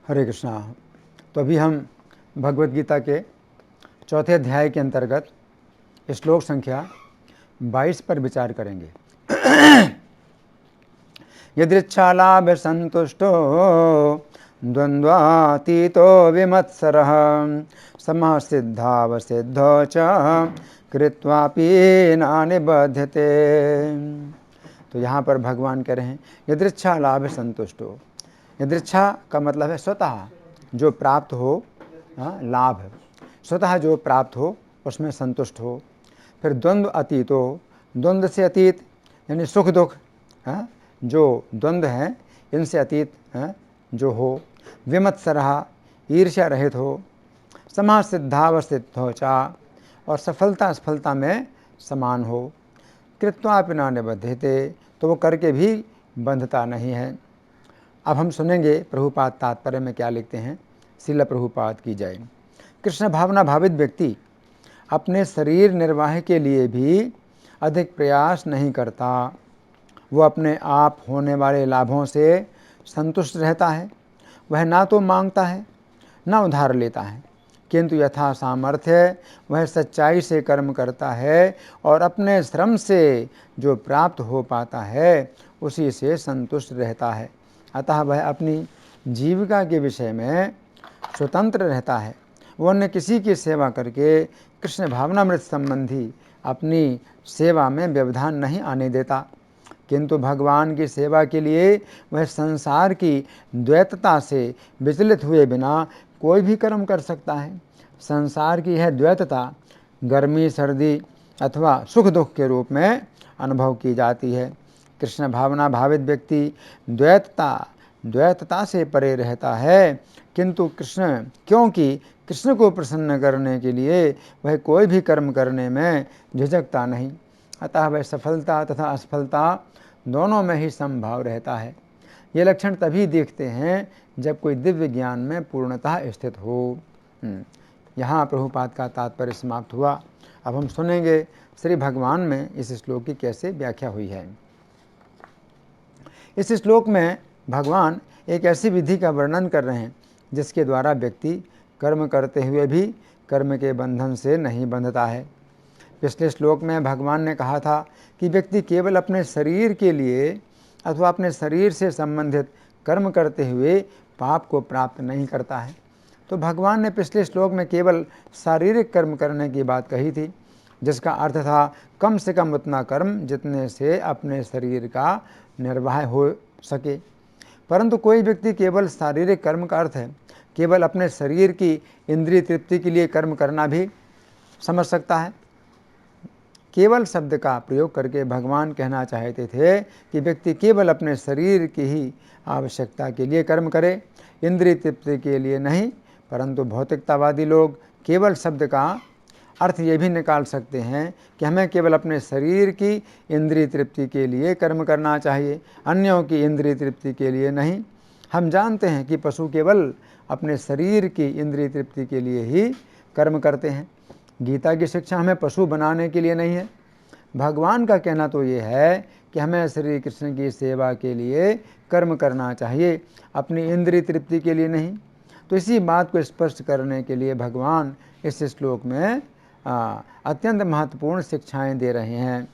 हरे कृष्णा। तो अभी हम भगवद गीता के चौथे अध्याय के अंतर्गत श्लोक संख्या 22 पर विचार करेंगे। यदृच्छालाभ संतुष्टो द्वंद्वातीतो विमत्सरः समः सिद्धावसिद्धौ च कृत्वापि न निबध्यते। तो यहाँ पर भगवान कह रहे हैं यदृच्छा लाभ संतुष्टो। यदृच्छा का मतलब है स्वतः जो प्राप्त हो, लाभ स्वतः जो प्राप्त हो उसमें संतुष्ट हो। फिर द्वंद्व अतीत हो, द्वंद्व से अतीत यानी सुख दुख, जो द्वंद्व हैं इनसे अतीत जो हो। विमत्सरः ईर्ष्या रहित हो। समा सिद्धावस्थित हो चा, और सफलता असफलता में समान हो। कृत्वापि न निबध्यते, तो वो करके भी बंधता नहीं है। अब हम सुनेंगे प्रभुपाद तात्पर्य में क्या लिखते हैं। श्रील प्रभुपाद की जय। कृष्ण भावना भावित व्यक्ति अपने शरीर निर्वाह के लिए भी अधिक प्रयास नहीं करता। वो अपने आप होने वाले लाभों से संतुष्ट रहता है। वह ना तो मांगता है ना उधार लेता है, किंतु यथा सामर्थ्य वह सच्चाई से कर्म करता है और अपने श्रम से जो प्राप्त हो पाता है उसी से संतुष्ट रहता है। अतः वह अपनी जीविका के विषय में स्वतंत्र रहता है। वो अन्य किसी की सेवा करके कृष्ण भावनामृत संबंधी अपनी सेवा में व्यवधान नहीं आने देता, किंतु भगवान की सेवा के लिए वह संसार की द्वैतता से विचलित हुए बिना कोई भी कर्म कर सकता है। संसार की यह द्वैतता गर्मी सर्दी अथवा सुख दुख के रूप में अनुभव की जाती है। कृष्ण भावना भावित व्यक्ति द्वैतता से परे रहता है, किंतु क्योंकि कृष्ण को प्रसन्न करने के लिए वह कोई भी कर्म करने में झिझकता नहीं। अतः वह सफलता तथा असफलता दोनों में ही समभाव रहता है। ये लक्षण तभी देखते हैं जब कोई दिव्य ज्ञान में पूर्णतः स्थित हो। यहाँ प्रभुपाद का तात्पर्य समाप्त हुआ। अब हम सुनेंगे श्री भगवान में इस श्लोक की कैसे व्याख्या हुई है। इस श्लोक में भगवान एक ऐसी विधि का वर्णन कर रहे हैं जिसके द्वारा व्यक्ति कर्म करते हुए भी कर्म के बंधन से नहीं बंधता है। पिछले श्लोक में भगवान ने कहा था कि व्यक्ति केवल अपने शरीर के लिए अथवा अपने शरीर से संबंधित कर्म करते हुए पाप को प्राप्त नहीं करता है। तो भगवान ने पिछले श्लोक में केवल शारीरिक कर्म करने की बात कही थी, जिसका अर्थ था कम से कम उतना कर्म जितने से अपने शरीर का निर्वाह हो सके। परंतु कोई व्यक्ति केवल शारीरिक कर्म का अर्थ है केवल अपने शरीर की इंद्रिय तृप्ति के लिए कर्म करना भी समझ सकता है। केवल शब्द का प्रयोग करके भगवान कहना चाहते थे कि व्यक्ति केवल अपने शरीर की ही आवश्यकता के लिए कर्म करे, इंद्रिय तृप्ति के लिए नहीं। परंतु भौतिकतावादी लोग केवल शब्द का अर्थ ये भी निकाल सकते हैं कि हमें केवल अपने शरीर की इंद्रिय तृप्ति के लिए कर्म करना चाहिए, अन्यों की इंद्रिय तृप्ति के लिए नहीं। हम जानते हैं कि पशु केवल अपने शरीर की इंद्रिय तृप्ति के लिए ही कर्म करते हैं। गीता की शिक्षा हमें पशु बनाने के लिए नहीं है। भगवान का कहना तो ये है कि हमें श्री कृष्ण की सेवा के लिए कर्म करना चाहिए, अपनी इंद्रिय तृप्ति के लिए नहीं। तो इसी बात को स्पष्ट करने के लिए भगवान इस श्लोक में अत्यंत महत्वपूर्ण शिक्षाएं दे रहे हैं।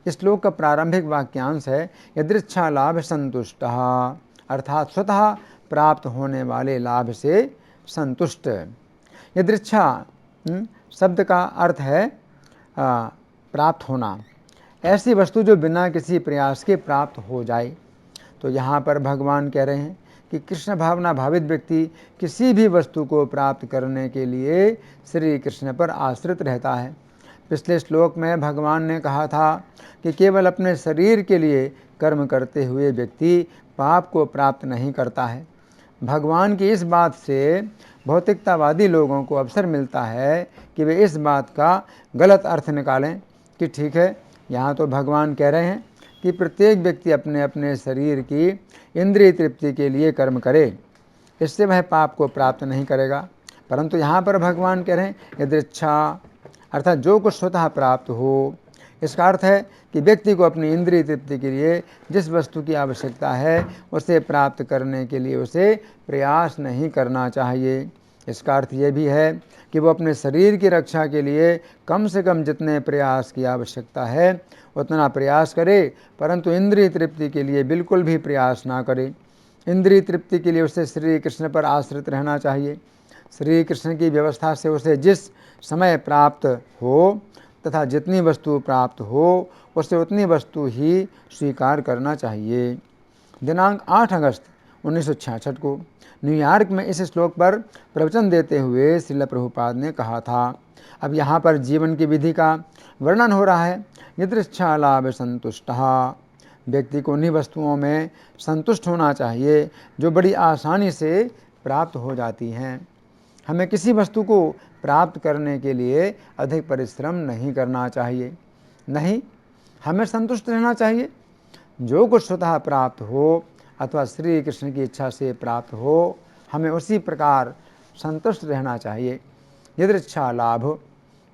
इस श्लोक का प्रारंभिक वाक्यांश है यदृच्छा लाभ संतुष्ट, अर्थात स्वतः प्राप्त होने वाले लाभ से संतुष्ट। यदृच्छा शब्द का अर्थ है प्राप्त होना, ऐसी वस्तु जो बिना किसी प्रयास के प्राप्त हो जाए। तो यहाँ पर भगवान कह रहे हैं कि कृष्ण भावना भावित व्यक्ति किसी भी वस्तु को प्राप्त करने के लिए श्री कृष्ण पर आश्रित रहता है। पिछले श्लोक में भगवान ने कहा था कि केवल अपने शरीर के लिए कर्म करते हुए व्यक्ति पाप को प्राप्त नहीं करता है। भगवान की इस बात से भौतिकतावादी लोगों को अवसर मिलता है कि वे इस बात का गलत अर्थ निकालें कि ठीक है, यहाँ तो भगवान कह रहे हैं कि प्रत्येक व्यक्ति अपने अपने शरीर की इंद्रिय तृप्ति के लिए कर्म करे, इससे वह पाप को प्राप्त नहीं करेगा। परंतु यहाँ पर भगवान कह रहे हैं यदृच्छा, अर्थात जो कुछ स्वतः प्राप्त हो, इसका अर्थ है कि व्यक्ति को अपनी इंद्रिय तृप्ति के लिए जिस वस्तु की आवश्यकता है उसे प्राप्त करने के लिए उसे प्रयास नहीं करना चाहिए। इसका अर्थ ये भी है कि वो अपने शरीर की रक्षा के लिए कम से कम जितने प्रयास की आवश्यकता है उतना प्रयास करे, परंतु इंद्रिय तृप्ति के लिए बिल्कुल भी प्रयास ना करे। इंद्रिय तृप्ति के लिए उसे श्री कृष्ण पर आश्रित रहना चाहिए। श्री कृष्ण की व्यवस्था से उसे जिस समय प्राप्त हो तथा जितनी वस्तु प्राप्त हो उसे उतनी वस्तु ही स्वीकार करना चाहिए। दिनांक 8 अगस्त 1966 को न्यूयॉर्क में इस श्लोक पर प्रवचन देते हुए श्रील प्रभुपाद ने कहा था। अब यहाँ पर जीवन की विधि का वर्णन हो रहा है। यदृच्छा लाभ संतुष्ट, व्यक्ति को उन्हीं वस्तुओं में संतुष्ट होना चाहिए जो बड़ी आसानी से प्राप्त हो जाती हैं। हमें किसी वस्तु को प्राप्त करने के लिए अधिक परिश्रम नहीं करना चाहिए। नहीं, हमें संतुष्ट रहना चाहिए। जो कुछ स्वतः प्राप्त हो अथवा श्री कृष्ण की इच्छा से प्राप्त हो, हमें उसी प्रकार संतुष्ट रहना चाहिए। यदृच्छा लाभ,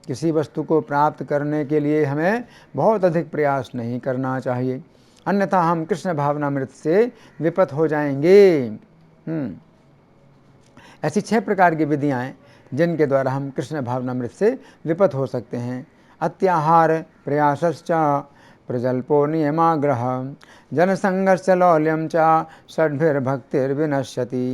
किसी वस्तु को प्राप्त करने के लिए हमें बहुत अधिक प्रयास नहीं करना चाहिए, अन्यथा हम कृष्ण भावनामृत से विपत हो जाएंगे। ऐसी 6 प्रकार की विधियाँ हैं जिनके द्वारा हम कृष्ण भावनामृत से विपत हो सकते हैं। अत्याहार प्रयासश्च प्रजल्पो नियमाग्रह जनसंघर्ष लौल्यम च षड्भिर्भक्तिर्विनश्यति।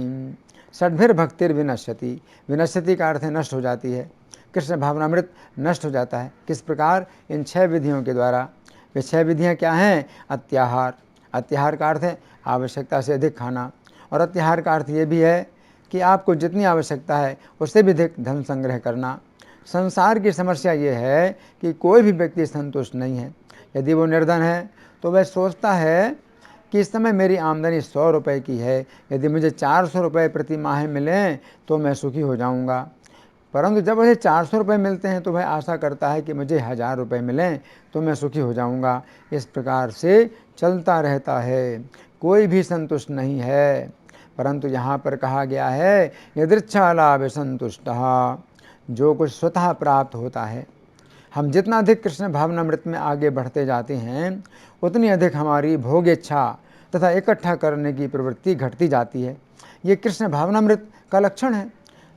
षड्भिर्भक्तिर्विनश्यति, विनश्यति का अर्थ है नष्ट हो जाती है। कृष्ण भावनामृत नष्ट हो जाता है। किस प्रकार? इन 6 विधियों के द्वारा। वे 6 विधियाँ क्या हैं? अत्याहार, अत्याहार का अर्थ है आवश्यकता से अधिक खाना, और अत्याहार का अर्थ ये भी है कि आपको जितनी आवश्यकता है उससे भी अधिक धन संग्रह करना। संसार की समस्या ये है कि कोई भी व्यक्ति संतुष्ट नहीं है। यदि वो निर्धन है तो वह सोचता है कि इस समय मेरी आमदनी 100 रुपये की है, यदि मुझे 400 रुपये प्रति माह मिलें तो मैं सुखी हो जाऊंगा। परंतु जब मुझे 400 रुपये मिलते हैं तो वह आशा करता है कि मुझे 1000 रुपये मिलें तो मैं सुखी हो जाऊंगा। इस प्रकार से चलता रहता है, कोई भी संतुष्ट नहीं है। परंतु यहाँ पर कहा गया है यदृच्छा लाभ संतुष्ट, जो कुछ स्वतः प्राप्त होता है। हम जितना अधिक कृष्ण भावनामृत में आगे बढ़ते जाते हैं उतनी अधिक हमारी भोग इच्छा तथा इकट्ठा करने की प्रवृत्ति घटती जाती है। ये कृष्ण भावनामृत का लक्षण है।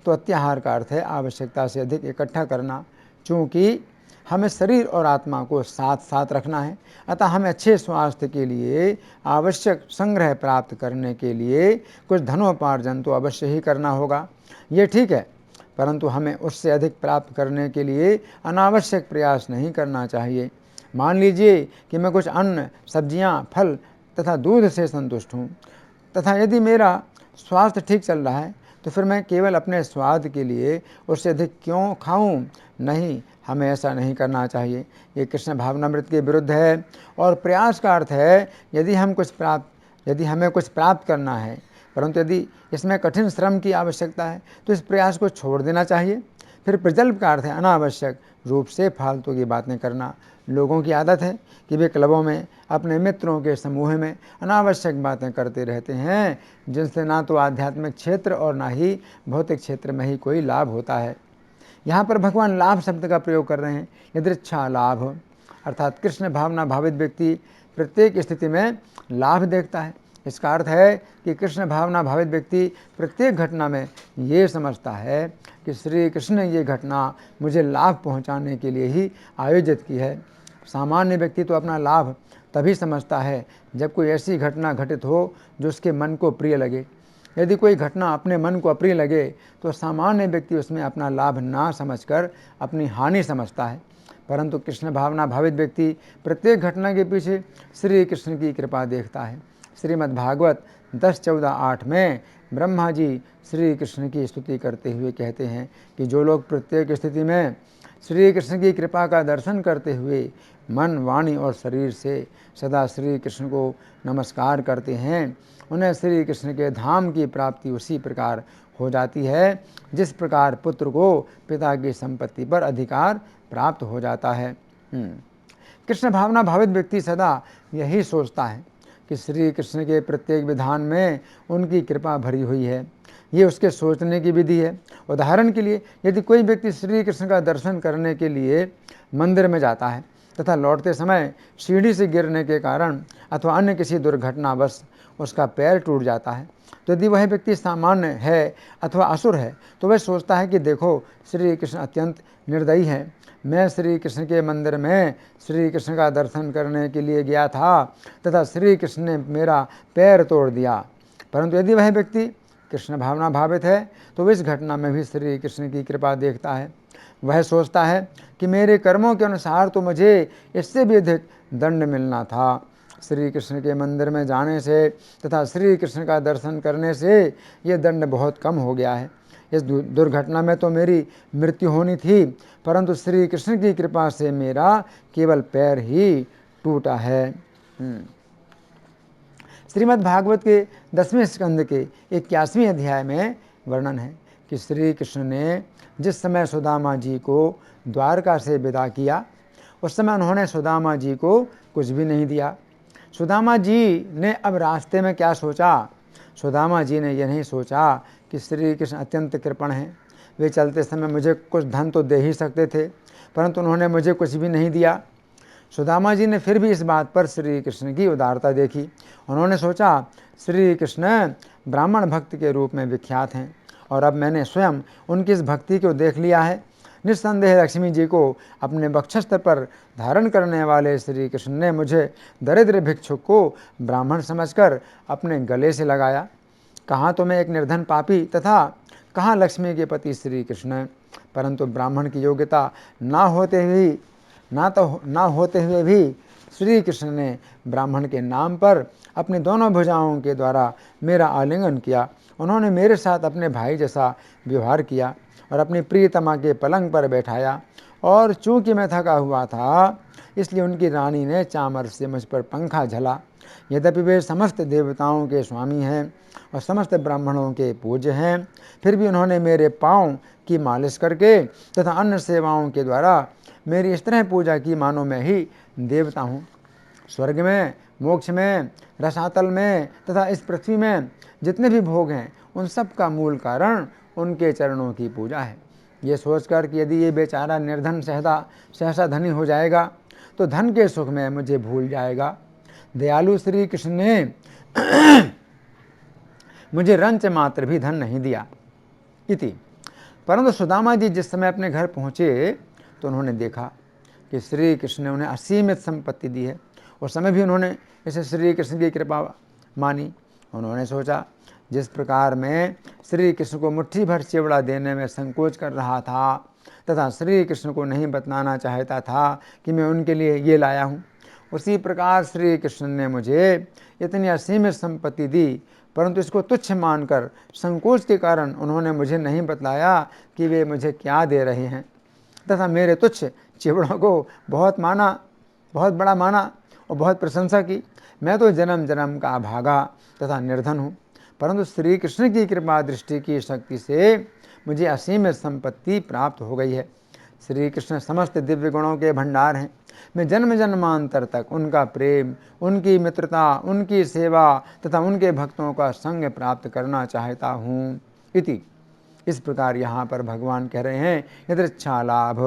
तो अत्याहार का अर्थ है आवश्यकता से अधिक इकट्ठा करना। चूँकि हमें शरीर और आत्मा को साथ साथ रखना है, अतः हमें अच्छे स्वास्थ्य के लिए आवश्यक संग्रह प्राप्त करने के लिए कुछ धनोपार्जन तो अवश्य ही करना होगा। ये ठीक है, परंतु हमें उससे अधिक प्राप्त करने के लिए अनावश्यक प्रयास नहीं करना चाहिए। मान लीजिए कि मैं कुछ अन्न, सब्जियां, फल तथा दूध से संतुष्ट हूँ, तथा यदि मेरा स्वास्थ्य ठीक चल रहा है तो फिर मैं केवल अपने स्वाद के लिए उससे अधिक क्यों खाऊं? नहीं, हमें ऐसा नहीं करना चाहिए। ये कृष्ण भावनामृत के विरुद्ध है। और प्रयास का अर्थ है यदि हमें कुछ प्राप्त करना है, परंतु यदि इसमें कठिन श्रम की आवश्यकता है तो इस प्रयास को छोड़ देना चाहिए। फिर प्रजल्प का अर्थ है अनावश्यक रूप से फालतू की बातें करना। लोगों की आदत है कि वे क्लबों में, अपने मित्रों के समूह में अनावश्यक बातें करते रहते हैं, जिनसे ना तो आध्यात्मिक क्षेत्र और ना ही भौतिक क्षेत्र में ही कोई लाभ होता है। यहाँ पर भगवान लाभ शब्द का प्रयोग कर रहे हैं। यदृच्छा लाभ अर्थात कृष्ण भावना भावित व्यक्ति प्रत्येक स्थिति में लाभ देखता है। इसका अर्थ है कि कृष्ण भावना भावित व्यक्ति प्रत्येक घटना में ये समझता है कि श्री कृष्ण ने ये घटना मुझे लाभ पहुंचाने के लिए ही आयोजित की है। सामान्य व्यक्ति तो अपना लाभ तभी समझता है जब कोई ऐसी घटना घटित हो जो उसके मन को प्रिय लगे। यदि कोई घटना अपने मन को अप्रिय लगे तो सामान्य व्यक्ति उसमें अपना लाभ ना समझकर अपनी हानि समझता है। परंतु कृष्ण भावना भावित व्यक्ति प्रत्येक घटना के पीछे श्री कृष्ण की कृपा देखता है। श्रीमद् भागवत 10.14.8 में ब्रह्मा जी श्री कृष्ण की स्तुति करते हुए कहते हैं कि जो लोग प्रत्येक स्थिति में श्री कृष्ण की कृपा का दर्शन करते हुए मन, वाणी और शरीर से सदा श्री कृष्ण को नमस्कार करते हैं, उन्हें श्री कृष्ण के धाम की प्राप्ति उसी प्रकार हो जाती है जिस प्रकार पुत्र को पिता की संपत्ति पर अधिकार प्राप्त हो जाता है। कृष्ण भावना भावित व्यक्ति सदा यही सोचता है कि श्री कृष्ण के प्रत्येक विधान में उनकी कृपा भरी हुई है। ये उसके सोचने की विधि है। उदाहरण के लिए, यदि कोई व्यक्ति श्री कृष्ण का दर्शन करने के लिए मंदिर में जाता है तथा लौटते समय सीढ़ी से गिरने के कारण अथवा अन्य किसी दुर्घटनावश उसका पैर टूट जाता है, तो यदि वह व्यक्ति सामान्य है अथवा असुर है तो वह सोचता है कि देखो, श्री कृष्ण अत्यंत निर्दयी हैं। मैं श्री कृष्ण के मंदिर में श्री कृष्ण का दर्शन करने के लिए गया था तथा श्री कृष्ण ने मेरा पैर तोड़ दिया। परंतु यदि वह व्यक्ति कृष्ण भावना भावित है तो वह इस घटना में भी श्री कृष्ण की कृपा देखता है। वह सोचता है कि मेरे कर्मों के अनुसार तो मुझे इससे भी अधिक दंड मिलना था। श्री कृष्ण के मंदिर में जाने से तथा श्री कृष्ण का दर्शन करने से यह दंड बहुत कम हो गया है। इस दुर्घटना में तो मेरी मृत्यु होनी थी, परंतु श्री कृष्ण की कृपा से मेरा केवल पैर ही टूटा है। श्रीमद् भागवत के 10वें स्कंद के 81वें अध्याय में वर्णन है कि श्री कृष्ण ने जिस समय सुदामा जी को द्वारका से विदा किया, उस समय उन्होंने सुदामा जी को कुछ भी नहीं दिया। सुदामा जी ने अब रास्ते में क्या सोचा? सुदामा जी ने यह नहीं सोचा कि श्री कृष्ण अत्यंत कृपण हैं, वे चलते समय मुझे कुछ धन तो दे ही सकते थे, परंतु उन्होंने मुझे कुछ भी नहीं दिया। सुदामा जी ने फिर भी इस बात पर श्री कृष्ण की उदारता देखी। उन्होंने सोचा, श्री कृष्ण ब्राह्मण भक्त के रूप में विख्यात हैं और अब मैंने स्वयं उनकी इस भक्ति को देख लिया है। निस्संदेह लक्ष्मी जी को अपने वक्षस्थ पर धारण करने वाले श्री कृष्ण ने मुझे दरिद्र भिक्षुक को ब्राह्मण समझकर अपने गले से लगाया। कहाँ तो मैं एक निर्धन पापी तथा कहाँ लक्ष्मी के पति श्री कृष्ण। परंतु ब्राह्मण की योग्यता ना होते हुए भी श्री कृष्ण ने ब्राह्मण के नाम पर अपनी दोनों भुजाओं के द्वारा मेरा आलिंगन किया। उन्होंने मेरे साथ अपने भाई जैसा व्यवहार किया और अपनी प्रियतमा के पलंग पर बैठाया, और चूंकि मैं थका हुआ था इसलिए उनकी रानी ने चामर से मुझ पर पंखा झला। यद्यपि वे समस्त देवताओं के स्वामी हैं और समस्त ब्राह्मणों के पूज्य हैं, फिर भी उन्होंने मेरे पाँव की मालिश करके तथा अन्य सेवाओं के द्वारा मेरी इस तरह पूजा की मानो मैं ही देवता हूँ। स्वर्ग में, मोक्ष में, रसातल में तथा इस पृथ्वी में जितने भी भोग हैं उन सब का मूल कारण उनके चरणों की पूजा है। ये सोचकर कि यदि ये बेचारा निर्धन सहसा धनी हो जाएगा तो धन के सुख में मुझे भूल जाएगा, दयालु श्री कृष्ण ने मुझे रंच मात्र भी धन नहीं दिया इति। परंतु सुदामा जी जिस समय अपने घर पहुँचे तो उन्होंने देखा कि श्री कृष्ण ने उन्हें असीमित संपत्ति दी है। उस समय भी उन्होंने इसे श्री कृष्ण की कृपा मानी। उन्होंने सोचा, जिस प्रकार मैं श्री कृष्ण को मुट्ठी भर चिवड़ा देने में संकोच कर रहा था तथा श्री कृष्ण को नहीं बतलाना चाहता था कि मैं उनके लिए ये लाया हूँ, उसी प्रकार श्री कृष्ण ने मुझे इतनी असीमित संपत्ति दी, परंतु इसको तुच्छ मानकर संकोच के कारण उन्होंने मुझे नहीं बतलाया कि वे मुझे क्या दे रहे हैं तथा मेरे तुच्छ चिवड़ों को बहुत बड़ा माना और बहुत प्रशंसा की। मैं तो जन्म जन्म का अभागा तथा निर्धन हूँ, परंतु श्री कृष्ण की कृपा दृष्टि की शक्ति से मुझे असीमित संपत्ति प्राप्त हो गई है। श्री कृष्ण समस्त दिव्य गुणों के भंडार हैं। मैं जन्म जन्मांतर तक उनका प्रेम, उनकी मित्रता, उनकी सेवा तथा उनके भक्तों का संग प्राप्त करना चाहता हूँ इति। इस प्रकार यहाँ पर भगवान कह रहे हैं, यदृच्छा लाभ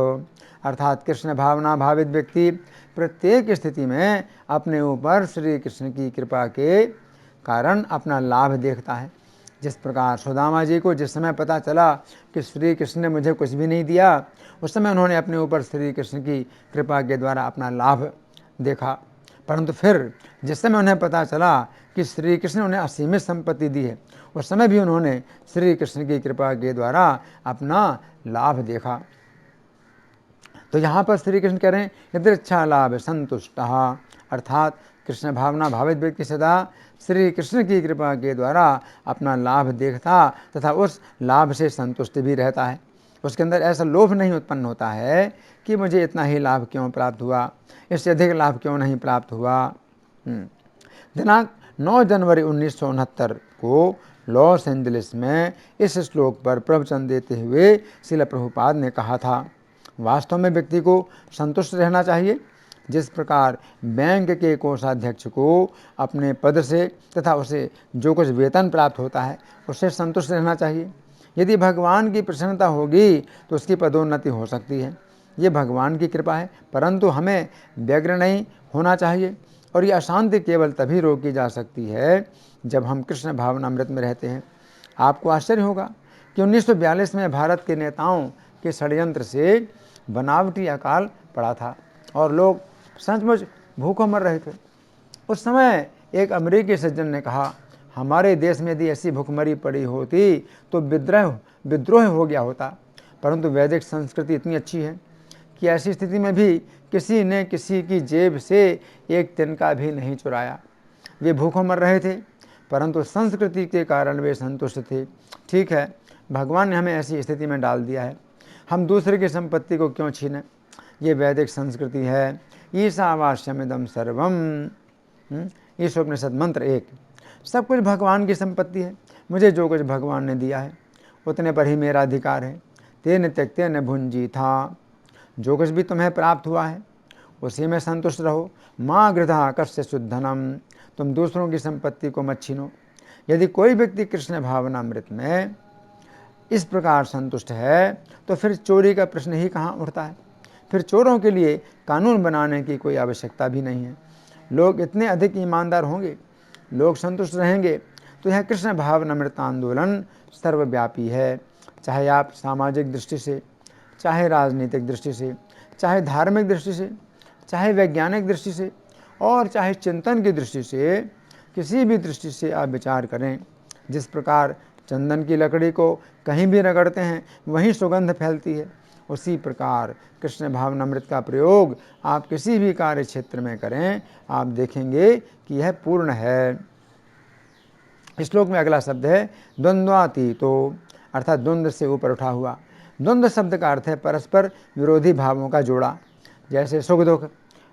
अर्थात कृष्ण भावना भावित व्यक्ति प्रत्येक स्थिति में अपने ऊपर श्री कृष्ण की कृपा के कारण अपना लाभ देखता है। जिस प्रकार सुदामा जी को जिस समय पता चला कि श्री कृष्ण ने मुझे कुछ भी नहीं दिया, उस समय उन्होंने अपने ऊपर श्री कृष्ण की कृपा के द्वारा अपना लाभ देखा, परंतु फिर जिस समय उन्हें पता चला कि श्री कृष्ण ने उन्हें असीमित संपत्ति दी है, उस समय भी उन्होंने श्री कृष्ण की कृपा के द्वारा अपना लाभ देखा। तो यहाँ पर श्री कृष्ण कह रहे हैं, यदृच्छा लाभ संतुष्ट अर्थात कृष्ण भावना भावित व्यक्ति सदा श्री कृष्ण की कृपा के द्वारा अपना लाभ देखता तथा उस लाभ से संतुष्ट भी रहता है। उसके अंदर ऐसा लोभ नहीं उत्पन्न होता है कि मुझे इतना ही लाभ क्यों प्राप्त हुआ, इससे अधिक लाभ क्यों नहीं प्राप्त हुआ। दिनांक 9 जनवरी 1969 को लॉस एंजलिस में इस श्लोक पर प्रवचन देते हुए श्रील प्रभुपाद ने कहा था, वास्तव में व्यक्ति को संतुष्ट रहना चाहिए। जिस प्रकार बैंक के कोषाध्यक्ष को अपने पद से तथा उसे जो कुछ वेतन प्राप्त होता है उससे संतुष्ट रहना चाहिए। यदि भगवान की प्रसन्नता होगी तो उसकी पदोन्नति हो सकती है। ये भगवान की कृपा है, परंतु हमें व्यग्र नहीं होना चाहिए। और ये अशांति केवल तभी रोकी जा सकती है जब हम कृष्ण भावनामृत में रहते हैं। आपको आश्चर्य होगा कि 1942 में भारत के नेताओं के षड्यंत्र से बनावटी अकाल पड़ा था और लोग सचमुच भूखों मर रहे थे। उस समय एक अमेरिकी सज्जन ने कहा, हमारे देश में यदि ऐसी भुखमरी पड़ी होती तो विद्रोह हो गया होता, परंतु वैदिक संस्कृति इतनी अच्छी है कि ऐसी स्थिति में भी किसी ने किसी की जेब से एक तिनका भी नहीं चुराया। वे भूखों मर रहे थे, परंतु संस्कृति के कारण वे संतुष्ट थे। ठीक है, भगवान ने हमें ऐसी स्थिति में डाल दिया है, हम दूसरे की संपत्ति को क्यों छीनें? ये वैदिक संस्कृति है। ईशावास्यमिदं सर्वम, ईशोपनिषद मंत्र 1। सब कुछ भगवान की संपत्ति है। मुझे जो कुछ भगवान ने दिया है उतने पर ही मेरा अधिकार है। तेन त्यक्तेन भुंजी था, जो कुछ भी तुम्हें प्राप्त हुआ है उसी में संतुष्ट रहो। माँ गृधा कस्य शुद्धनम, तुम दूसरों की संपत्ति को मत छीनो। यदि कोई व्यक्ति कृष्ण भावनामृत में इस प्रकार संतुष्ट है तो फिर चोरी का प्रश्न ही कहाँ उठता है। फिर चोरों के लिए कानून बनाने की कोई आवश्यकता भी नहीं है। लोग इतने अधिक ईमानदार होंगे, लोग संतुष्ट रहेंगे, तो यह कृष्ण भावनामृत आंदोलन सर्वव्यापी है। चाहे आप सामाजिक दृष्टि से, चाहे राजनीतिक दृष्टि से, चाहे धार्मिक दृष्टि से, चाहे वैज्ञानिक दृष्टि से और चाहे चिंतन की दृष्टि से, किसी भी दृष्टि से आप विचार करें। जिस प्रकार चंदन की लकड़ी को कहीं भी रगड़ते हैं वहीं सुगंध फैलती है, उसी प्रकार कृष्ण भावनामृत का प्रयोग आप किसी भी कार्य क्षेत्र में करें, आप देखेंगे कि यह पूर्ण है। श्लोक में अगला शब्द है द्वंद्वातीतो, अर्थात द्वंद्व से ऊपर उठा हुआ। द्वंद्व शब्द का अर्थ है परस्पर विरोधी भावों का जोड़ा, जैसे सुख दुख,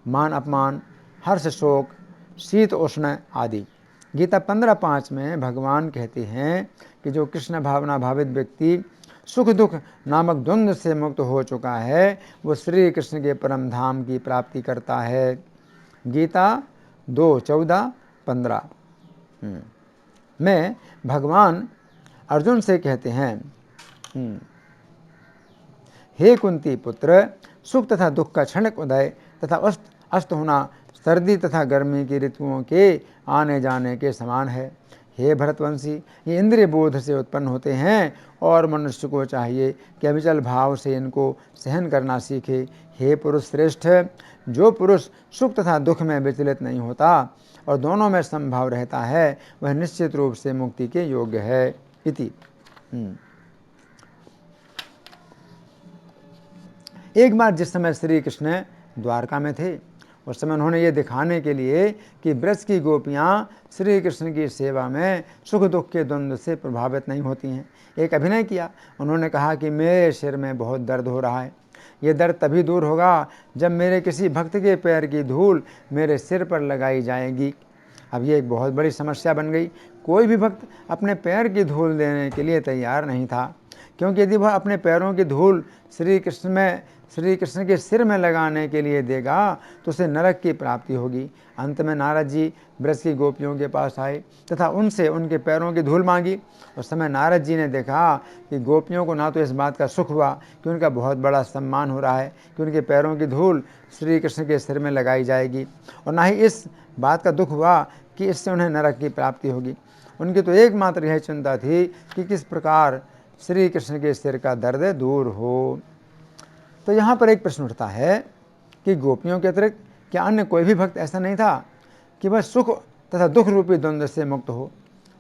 मान अपमान, हर्ष शोक, शीत उष्ण आदि। गीता 15:5 में भगवान कहते हैं कि जो कृष्ण भावना भावित व्यक्ति सुख दुख नामक द्वंद्व से मुक्त हो चुका है वो श्री कृष्ण के परम धाम की प्राप्ति करता है। गीता 2:14-15 में भगवान अर्जुन से कहते हैं, हे कुंती पुत्र, सुख तथा दुख का क्षणिक उदय तथा अस्त होना सर्दी तथा गर्मी की ऋतुओं के आने जाने के समान है। हे भरतवंशी, ये इंद्रिय बोध से उत्पन्न होते हैं और मनुष्य को चाहिए कि अविचल भाव से इनको सहन करना सीखे। हे पुरुष श्रेष्ठ, जो पुरुष सुख तथा दुख में विचलित नहीं होता और दोनों में समभाव रहता है वह निश्चित रूप से मुक्ति के योग्य है। इति। एक बार जिस समय श्री कृष्ण द्वारका में थे उस समय उन्होंने ये दिखाने के लिए कि ब्रज की गोपियाँ श्री कृष्ण की सेवा में सुख दुख के द्वंद्व से प्रभावित नहीं होती हैं, एक अभिनय किया। उन्होंने कहा कि मेरे सिर में बहुत दर्द हो रहा है, ये दर्द तभी दूर होगा जब मेरे किसी भक्त के पैर की धूल मेरे सिर पर लगाई जाएगी। अब ये एक बहुत बड़ी समस्या बन गई। कोई भी भक्त अपने पैर की धूल देने के लिए तैयार नहीं था, क्योंकि यदि वह अपने पैरों की धूल श्री कृष्ण के सिर में लगाने के लिए देगा तो उसे नरक की प्राप्ति होगी। अंत में नारद जी ब्रज की गोपियों के पास आए तथा उनसे उनके पैरों की धूल मांगी। उस समय नारद जी ने देखा कि गोपियों को ना तो इस बात का सुख हुआ कि उनका बहुत बड़ा सम्मान हो रहा है कि उनके पैरों की धूल श्री कृष्ण के सिर में लगाई जाएगी, और ना ही इस बात का दुख हुआ कि इससे उन्हें नरक की प्राप्ति होगी। उनकी तो एकमात्र यह चिंता थी कि किस प्रकार श्री कृष्ण के सिर का दर्द दूर हो। तो यहाँ पर एक प्रश्न उठता है कि गोपियों के अतिरिक्त क्या अन्य कोई भी भक्त ऐसा नहीं था कि वह सुख तथा दुख रूपी द्वंद्व से मुक्त हो?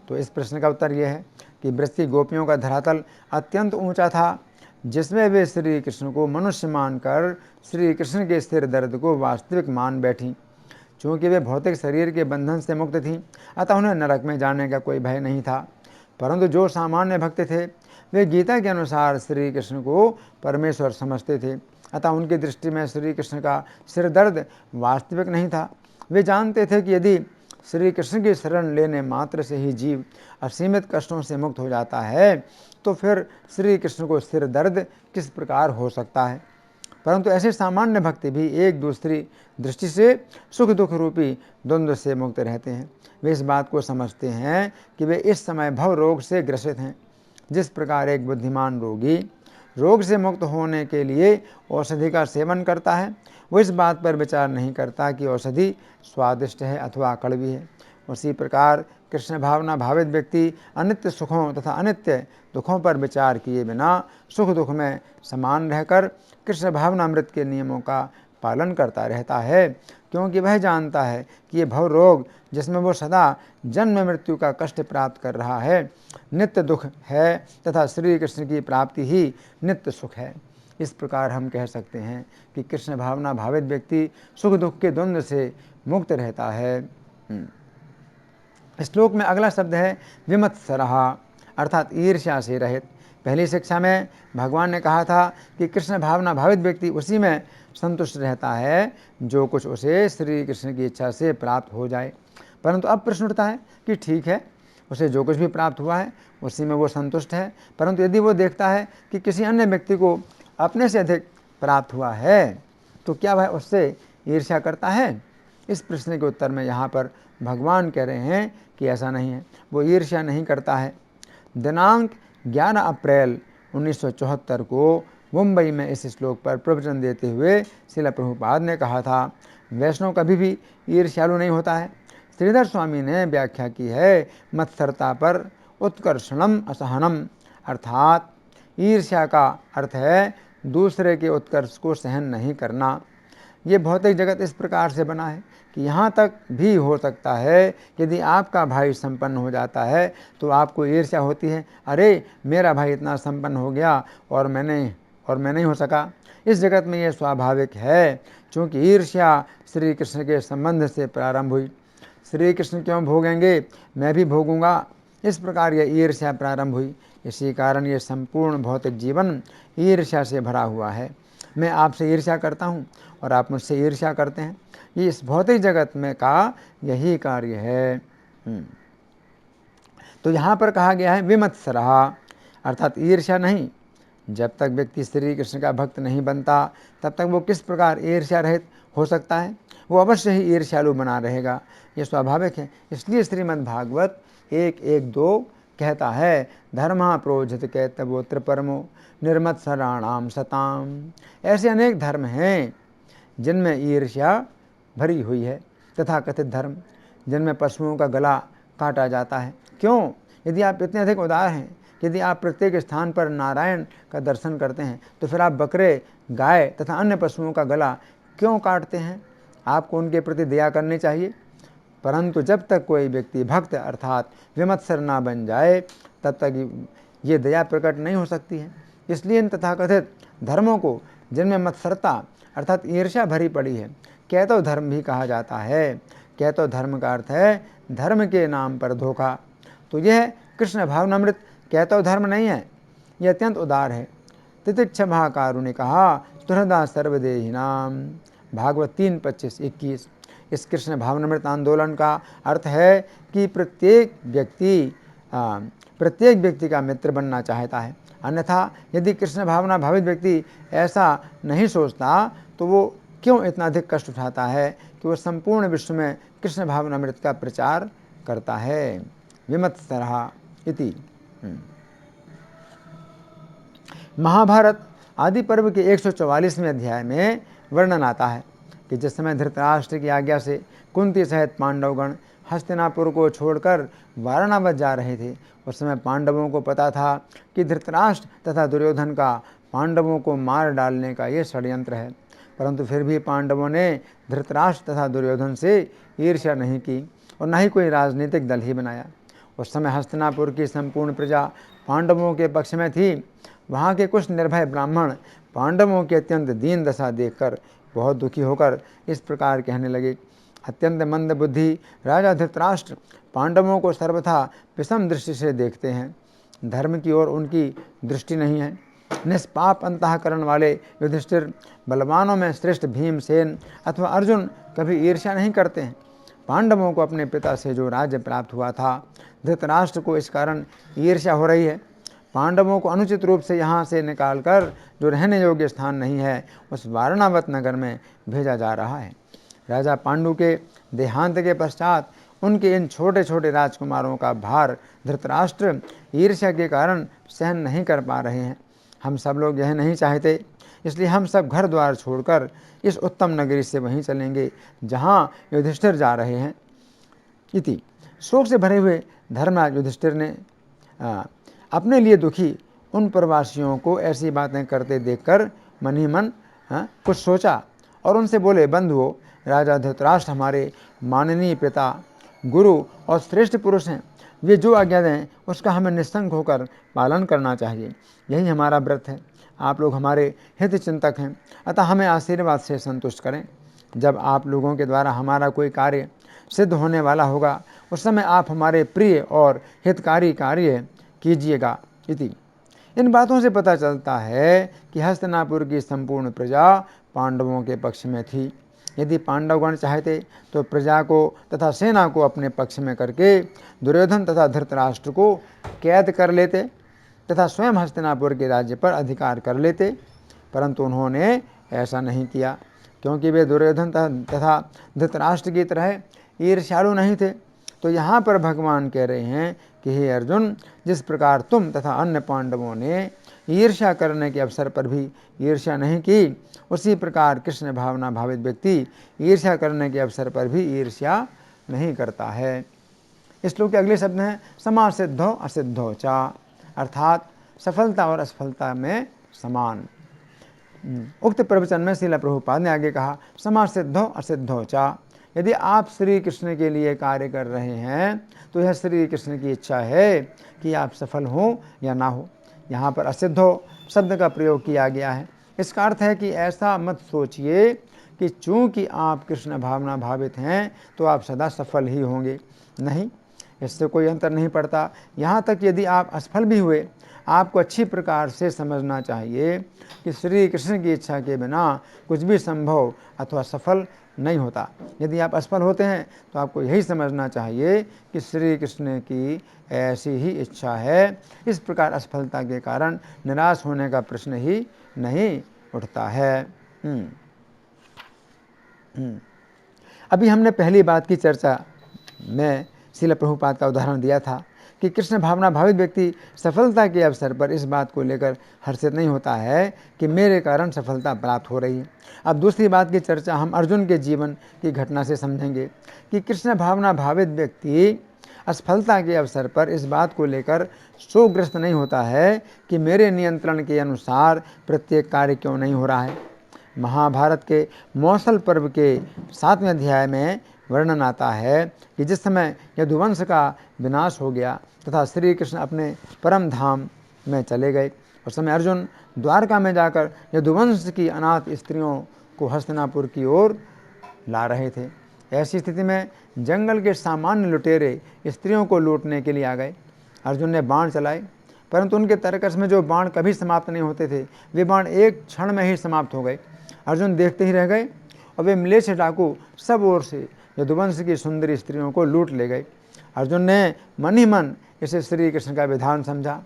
तो इस प्रश्न का उत्तर यह है कि ब्रज की गोपियों का धरातल अत्यंत ऊंचा था, जिसमें वे श्री कृष्ण को मनुष्य मानकर श्री कृष्ण के सिर दर्द को वास्तविक मान बैठीं। चूँकि वे भौतिक शरीर के बंधन से मुक्त थीं, अतः उन्हें नरक में जाने का कोई भय नहीं था। परंतु जो सामान्य भक्त थे वे गीता के अनुसार श्री कृष्ण को परमेश्वर समझते थे, अतः उनकी दृष्टि में श्री कृष्ण का सिर दर्द वास्तविक नहीं था। वे जानते थे कि यदि श्री कृष्ण की शरण लेने मात्र से ही जीव असीमित कष्टों से मुक्त हो जाता है तो फिर श्री कृष्ण को सिर दर्द किस प्रकार हो सकता है। परंतु ऐसे सामान्य भक्त भी एक दूसरी दृष्टि से सुख दुख रूपी द्वंद्व से मुक्त रहते हैं। वे इस बात को समझते हैं कि वे इस समय भव रोग से ग्रसित हैं। जिस प्रकार एक बुद्धिमान रोगी रोग से मुक्त होने के लिए औषधि का सेवन करता है, वो इस बात पर विचार नहीं करता कि औषधि स्वादिष्ट है अथवा कड़वी है। उसी प्रकार कृष्ण भावना भावित व्यक्ति अनित्य सुखों तथा अनित्य दुखों पर विचार किए बिना सुख दुख में समान रहकर कृष्ण भावनामृत के नियमों का पालन करता रहता है, क्योंकि वह जानता है कि ये भव रोग जिसमें वो सदा जन्म मृत्यु का कष्ट प्राप्त कर रहा है नित्य दुख है तथा श्री कृष्ण की प्राप्ति ही नित्य सुख है। इस प्रकार हम कह सकते हैं कि कृष्ण भावना भावित व्यक्ति सुख दुख के द्वंद्व से मुक्त रहता है। श्लोक में अगला शब्द है विमत्सरः, अर्थात ईर्ष्या से रहित। पहली शिक्षा में भगवान ने कहा था कि कृष्ण भावना भावित व्यक्ति उसी में संतुष्ट रहता है जो कुछ उसे श्री कृष्ण की इच्छा से प्राप्त हो जाए। परंतु अब प्रश्न उठता है कि ठीक है, उसे जो कुछ भी प्राप्त हुआ है उसी में वो संतुष्ट है, परंतु यदि वो देखता है कि किसी अन्य व्यक्ति को अपने से अधिक प्राप्त हुआ है तो क्या वह उससे ईर्ष्या करता है? इस प्रश्न के उत्तर में यहाँ पर भगवान कह रहे हैं कि ऐसा नहीं है, वो ईर्ष्या नहीं करता है। दिनांक 11 अप्रैल 1974 को मुंबई में इस श्लोक पर प्रवचन देते हुए श्रील प्रभुपाद ने कहा था, वैष्णव कभी भी ईर्ष्यालु नहीं होता है। श्रीधर स्वामी ने व्याख्या की है मत्सरता पर उत्कर्षणम असहनम, अर्थात ईर्ष्या का अर्थ है दूसरे के उत्कर्ष को सहन नहीं करना। ये भौतिक जगत इस प्रकार से बना है कि यहाँ तक भी हो सकता है यदि आपका भाई संपन्न हो जाता है तो आपको ईर्ष्या होती है, अरे मेरा भाई इतना संपन्न हो गया और मैं नहीं हो सका। इस जगत में यह स्वाभाविक है, क्योंकि ईर्ष्या श्री कृष्ण के संबंध से प्रारंभ हुई। श्री कृष्ण क्यों भोगेंगे, मैं भी भोगूंगा, इस प्रकार यह ईर्ष्या प्रारंभ हुई। इसी कारण ये संपूर्ण भौतिक जीवन ईर्ष्या से भरा हुआ है। मैं आपसे ईर्ष्या करता हूँ और आप मुझसे ईर्ष्या करते हैं, ये इस भौतिक जगत में का यही कार्य है। तो यहाँ पर कहा गया है विमत्सरः, अर्थात ईर्ष्या नहीं। जब तक व्यक्ति श्री कृष्ण का भक्त नहीं बनता तब तक वो किस प्रकार ईर्ष्या रहित हो सकता है? वो अवश्य ही ईर्ष्यालु बना रहेगा, ये स्वाभाविक है। इसलिए श्रीमद् भागवत 1:1-2 कहता है धर्मा प्रोजित कैतवोत्र परमो निर्मत्सराणाम सताम। ऐसे अनेक धर्म हैं जिनमें ईर्ष्या भरी हुई है, तथा कथित धर्म जिनमें पशुओं का गला काटा जाता है। क्यों? यदि आप इतने अधिक उदार हैं, यदि आप प्रत्येक स्थान पर नारायण का दर्शन करते हैं तो फिर आप बकरे, गाय तथा अन्य पशुओं का गला क्यों काटते हैं? आपको उनके प्रति दया करनी चाहिए। परंतु जब तक कोई व्यक्ति भक्त अर्थात विमत्सर ना बन जाए तब तक ये दया प्रकट नहीं हो सकती है। इसलिए इन तथाकथित धर्मों को जिनमें मत्सरता अर्थात ईर्ष्या भरी पड़ी है कैतव धर्म भी कहा जाता है। कैतव धर्म का अर्थ है धर्म के नाम पर धोखा। तो यह कृष्ण भावनामृत कैतव धर्म नहीं है, यह अत्यंत उदार है। तितिक्षा महाकारु ने कहा सुहृदा सर्वदेहिनाम, भागवत 3:25-21। इस कृष्ण भावनामृत आंदोलन का अर्थ है कि प्रत्येक व्यक्ति का मित्र बनना चाहता है। अन्यथा यदि कृष्ण भावना भावित व्यक्ति ऐसा नहीं सोचता तो वो क्यों इतना अधिक कष्ट उठाता है कि वो संपूर्ण विश्व में कृष्ण भावनामृत का प्रचार करता है। विमत्सरः इति। महाभारत आदि पर्व के 144वें अध्याय में वर्णन आता है कि जिस समय धृतराष्ट्र की आज्ञा से कुंती सहित पांडवगण हस्तिनापुर को छोड़कर वारणावत जा रहे थे, उस समय पांडवों को पता था कि धृतराष्ट्र तथा दुर्योधन का पांडवों को मार डालने का ये षड्यंत्र है। परंतु फिर भी पांडवों ने धृतराष्ट्र तथा दुर्योधन से ईर्ष्या नहीं की और न ही कोई राजनीतिक दल ही बनाया। उस समय हस्तिनापुर की संपूर्ण प्रजा पांडवों के पक्ष में थी। वहाँ के कुछ निर्भय ब्राह्मण पांडवों की अत्यंत दीन दशा देखकर बहुत दुखी होकर इस प्रकार कहने लगे, अत्यंत मंद बुद्धि राजा धृतराष्ट्र पांडवों को सर्वथा विषम दृष्टि से देखते हैं। धर्म की ओर उनकी दृष्टि नहीं है। निष्पाप अंतःकरण वाले युधिष्ठिर, बलवानों में श्रेष्ठ भीमसेन अथवा अर्जुन कभी ईर्ष्या नहीं करते हैं। पांडवों को अपने पिता से जो राज्य प्राप्त हुआ था, धृतराष्ट्र को इस कारण ईर्ष्या हो रही है। पांडवों को अनुचित रूप से यहाँ से निकालकर जो रहने योग्य स्थान नहीं है उस वारणावत नगर में भेजा जा रहा है। राजा पांडु के देहांत के पश्चात उनके इन छोटे छोटे राजकुमारों का भार धृतराष्ट्र ईर्ष्या के कारण सहन नहीं कर पा रहे हैं। हम सब लोग यह नहीं चाहते, इसलिए हम सब घर द्वार छोड़कर इस उत्तम नगरी से वहीं चलेंगे जहाँ युधिष्ठिर जा रहे हैं। इति शोक से भरे हुए धर्मराज युधिष्ठिर ने अपने लिए दुखी उन प्रवासियों को ऐसी बातें करते देखकर मन ही मन कुछ सोचा और उनसे बोले, बंधुओं, राजा धृतराष्ट्र हमारे माननीय पिता, गुरु और श्रेष्ठ पुरुष हैं। वे जो आज्ञा दें उसका हमें निस्संग होकर पालन करना चाहिए, यही हमारा व्रत है। आप लोग हमारे हित चिंतक हैं, अतः हमें आशीर्वाद से संतुष्ट करें। जब आप लोगों के द्वारा हमारा कोई कार्य सिद्ध होने वाला होगा, उस समय आप हमारे प्रिय और हितकारी कार्य कीजिएगा। इति इन बातों से पता चलता है कि हस्तिनापुर की संपूर्ण प्रजा पांडवों के पक्ष में थी। यदि पांडवगण चाहते तो प्रजा को तथा सेना को अपने पक्ष में करके दुर्योधन तथा धृतराष्ट्र को कैद कर लेते तथा स्वयं हस्तिनापुर के राज्य पर अधिकार कर लेते, परंतु उन्होंने ऐसा नहीं किया, क्योंकि वे दुर्योधन तथा धृतराष्ट्र की तरह ईर्ष्यालु नहीं थे। तो यहाँ पर भगवान कह रहे हैं कि हे अर्जुन, जिस प्रकार तुम तथा अन्य पांडवों ने ईर्ष्या करने के अवसर पर भी ईर्ष्या नहीं की, उसी प्रकार कृष्ण भावना भावित व्यक्ति ईर्ष्या करने के अवसर पर भी ईर्ष्या नहीं करता है। इस श्लोक के अगले शब्द हैं समासिद्धो असिद्धो चा, अर्थात सफलता और असफलता में समान। उक्त प्रवचन में श्रील प्रभुपाद ने आगे कहा, समासिद्धो असिद्धो चा, यदि आप श्री कृष्ण के लिए कार्य कर रहे हैं तो यह श्री कृष्ण की इच्छा है कि आप सफल हो या ना हो। यहाँ पर असिद्धो शब्द का प्रयोग किया गया है। इसका अर्थ है कि ऐसा मत सोचिए कि चूंकि आप कृष्ण भावना भावित हैं तो आप सदा सफल ही होंगे। नहीं, इससे कोई अंतर नहीं पड़ता। यहाँ तक यदि आप असफल भी हुए, आपको अच्छी प्रकार से समझना चाहिए कि श्री कृष्ण की इच्छा के बिना कुछ भी संभव अथवा सफल नहीं होता। यदि आप असफल होते हैं तो आपको यही समझना चाहिए कि श्री कृष्ण की ऐसी ही इच्छा है। इस प्रकार असफलता के कारण निराश होने का प्रश्न ही नहीं उठता है। अभी हमने पहली बात की चर्चा में श्रील प्रभुपाद का उदाहरण दिया था कि कृष्ण भावना भावित व्यक्ति सफलता के अवसर पर इस बात को लेकर हर्षित नहीं होता है कि मेरे कारण सफलता प्राप्त हो रही है। अब दूसरी बात की चर्चा हम अर्जुन के जीवन की घटना से समझेंगे कि कृष्ण भावना भावित व्यक्ति असफलता के अवसर पर इस बात को लेकर शोकग्रस्त नहीं होता है कि मेरे नियंत्रण के अनुसार प्रत्येक कार्य क्यों नहीं हो रहा है। महाभारत के मौसल पर्व के 7वें अध्याय में वर्णन आता है कि जिस समय यदुवंश का विनाश हो गया तथा श्री कृष्ण अपने परम धाम में चले गए, उस समय अर्जुन द्वारका में जाकर यदुवंश की अनाथ स्त्रियों को हस्तिनापुर की ओर ला रहे थे। ऐसी स्थिति में जंगल के सामान्य लुटेरे स्त्रियों को लूटने के लिए आ गए। अर्जुन ने बाण चलाए, परंतु उनके तरकस में जो बाण कभी समाप्त नहीं होते थे, वे बाण एक क्षण में ही समाप्त हो गए। अर्जुन देखते ही रह गए और वे म्लेच्छ डाकू सब ओर से यदुवंश की सुंदरी स्त्रियों को लूट ले गए। अर्जुन ने मन ही मन इसे श्री कृष्ण का विधान समझा।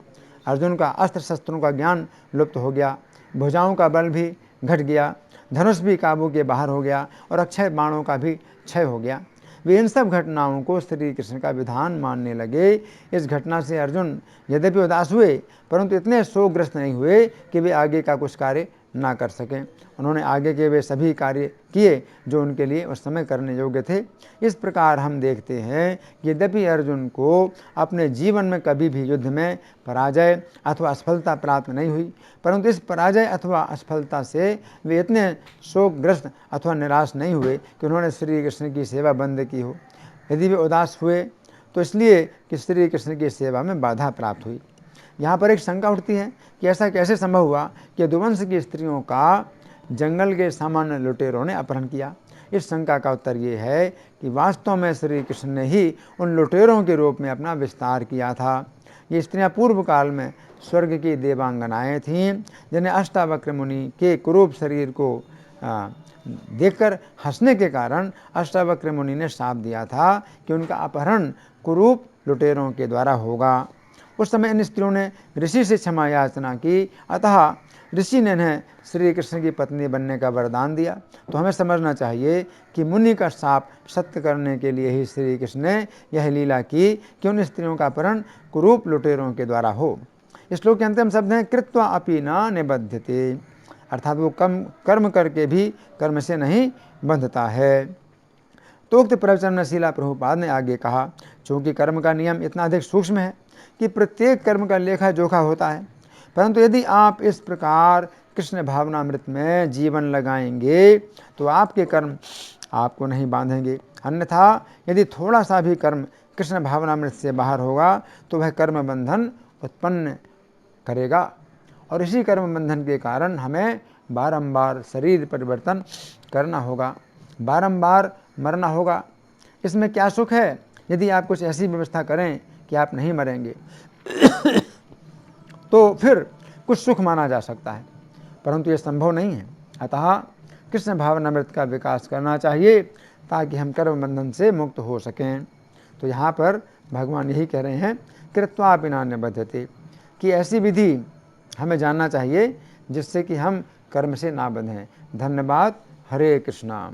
अर्जुन का अस्त्र शस्त्रों का ज्ञान लुप्त हो गया, भुजाओं का बल भी घट गया, धनुष भी काबू के बाहर हो गया और अक्षय बाणों का भी क्षय हो गया। वे इन सब घटनाओं को श्री कृष्ण का विधान मानने लगे। इस घटना से अर्जुन यद्यपि उदास हुए, परंतु इतने शोकग्रस्त नहीं हुए कि वे आगे का कुछ कार्य ना कर सकें। उन्होंने आगे के वे सभी कार्य किए जो उनके लिए उस समय करने योग्य थे। इस प्रकार हम देखते हैं कि यद्यपि अर्जुन को अपने जीवन में कभी भी युद्ध में पराजय अथवा असफलता प्राप्त नहीं हुई, परंतु इस पराजय अथवा असफलता से वे इतने शोकग्रस्त अथवा निराश नहीं हुए कि उन्होंने श्री कृष्ण की सेवा बंद की हो। यदि वे उदास हुए तो इसलिए कि श्री कृष्ण की सेवा में बाधा प्राप्त हुई। यहाँ पर एक शंका उठती है कि ऐसा कैसे संभव हुआ कि यदुवंश की स्त्रियों का जंगल के सामान्य लुटेरों ने अपहरण किया। इस शंका का उत्तर ये है कि वास्तव में श्री कृष्ण ने ही उन लुटेरों के रूप में अपना विस्तार किया था। ये स्त्रियां पूर्व काल में स्वर्ग की देवांगनाएं थीं, जिन्हें अष्टावक्र मुनि के कुरूप शरीर को देखकर हंसने के कारण अष्टावक्र मुनि ने शाप दिया था कि उनका अपहरण कुरूप लुटेरों के द्वारा होगा। उस समय इन स्त्रियों ने ऋषि से क्षमा याचना की, अतः ऋषि ने इन्हें श्री कृष्ण की पत्नी बनने का वरदान दिया। तो हमें समझना चाहिए कि मुनि का शाप सत्य करने के लिए ही श्री कृष्ण ने यह लीला की कि उन स्त्रियों का अपहरण कुरूप लुटेरों के द्वारा हो। श्लोक के अंतिम शब्द हैं कृत्वा अपि न निबध्यते, अर्थात वो कर्म करके भी कर्म से नहीं बंधता है। तो उक्त प्रवचन में श्रीला प्रभुपाद ने आगे कहा, चूँकि कर्म का नियम इतना अधिक सूक्ष्म है कि प्रत्येक कर्म का लेखा जोखा होता है, परंतु यदि आप इस प्रकार कृष्ण भावनामृत में जीवन लगाएंगे तो आपके कर्म आपको नहीं बांधेंगे। अन्यथा यदि थोड़ा सा भी कर्म कृष्ण भावनामृत से बाहर होगा तो वह कर्म बंधन उत्पन्न करेगा, और इसी कर्म बंधन के कारण हमें बारंबार शरीर परिवर्तन करना होगा, बारंबार मरना होगा। इसमें क्या सुख है यदि आप कुछ ऐसी व्यवस्था करें कि आप नहीं मरेंगे तो फिर कुछ सुख माना जा सकता है, परंतु ये संभव नहीं है। अतः कृष्ण भावनामृत का विकास करना चाहिए ताकि हम कर्म बंधन से मुक्त हो सकें। तो यहाँ पर भगवान यही कह रहे हैं कृत्वा अपि न निबध्यते, कि ऐसी विधि हमें जानना चाहिए जिससे कि हम कर्म से ना बंधें। धन्यवाद। हरे कृष्णा।